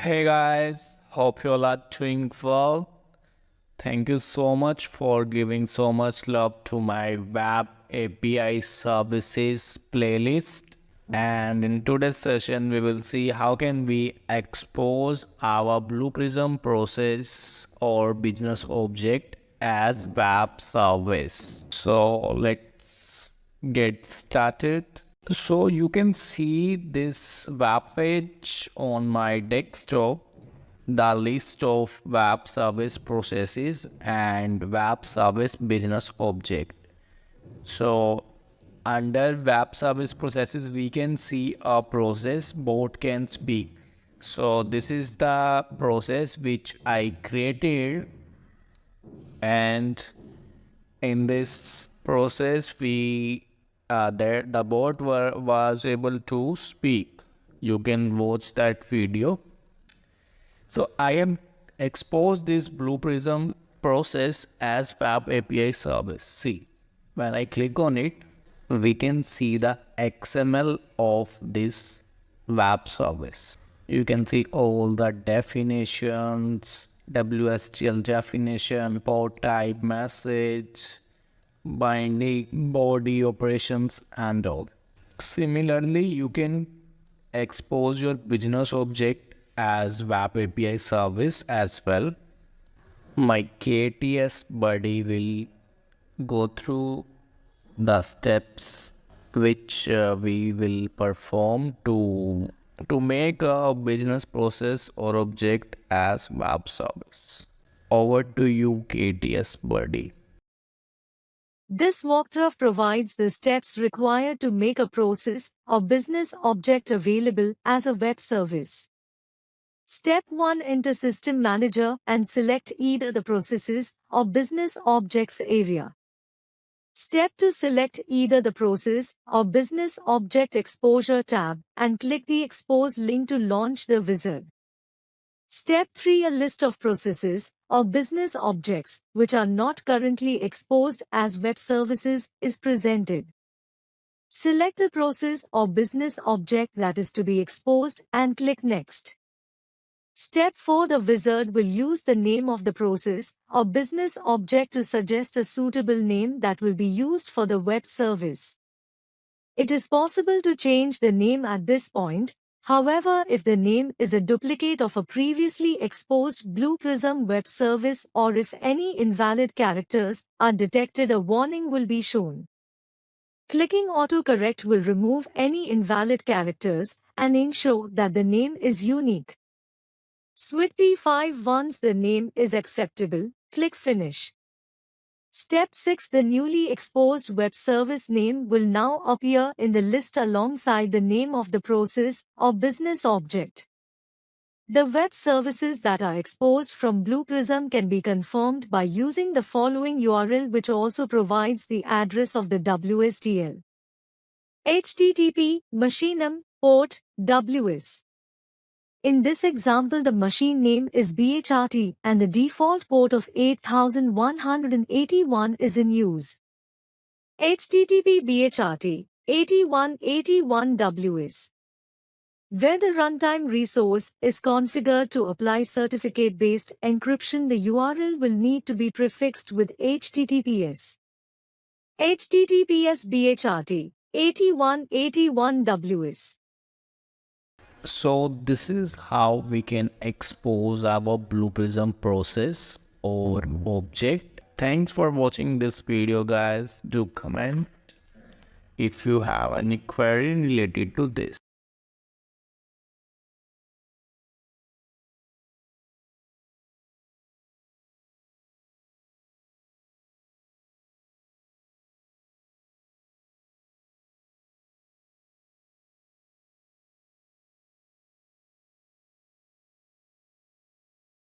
Hey guys, hope you all are doing well. Thank you so much for giving so much love to my web API services playlist. And in today's session, we will see how can we expose our Blue Prism process or business object as web service. So let's get started. So you can see this web page on my desktop, the list of web service processes and web service business object. So under web service processes, we can see a process bot can speak. So this is the process which I created, and in this process the bot was able to speak. You can watch that video. So I am exposed this Blue Prism process as web API service. See, when I click on it, we can see the XML of this web service. You can see all the definitions, WSGL definition, port type, message, binding, body operations, and all. Similarly, you can expose your business object as web API service as well. My KTS buddy will go through the steps which we will perform to make a business process or object as web service. Over to you, KTS buddy. This walkthrough provides the steps required to make a process or business object available as a web service. Step 1. Enter System Manager and select either the Processes or Business Objects area. Step 2. Select either the Process or Business Object Exposure tab and click the Expose link to launch the wizard. Step 3. A list of processes or business objects which are not currently exposed as web services is presented. Select the process or business object that is to be exposed and click Next. Step 4. The wizard will use the name of the process or business object to suggest a suitable name that will be used for the web service. It is possible to change the name at this point. However, if the name is a duplicate of a previously exposed Blue Prism web service or if any invalid characters are detected, a warning will be shown. Clicking autocorrect will remove any invalid characters and ensure that the name is unique. Switch P5. Once the name is acceptable, click Finish. Step 6. The newly exposed web service name will now appear in the list alongside the name of the process or business object. The web services that are exposed from Blue Prism can be confirmed by using the following URL, which also provides the address of the WSDL. http machinename port ws. In this example, the machine name is BHRT and the default port of 8181 is in use. http BHRT 8181 ws. Where the runtime resource is configured to apply certificate-based encryption, the URL will need to be prefixed with HTTPS. HTTPS BHRT 8181 ws. So this is how we can expose our Blue Prism process or object. Thanks for watching this video, guys. Do comment if you have any query related to this.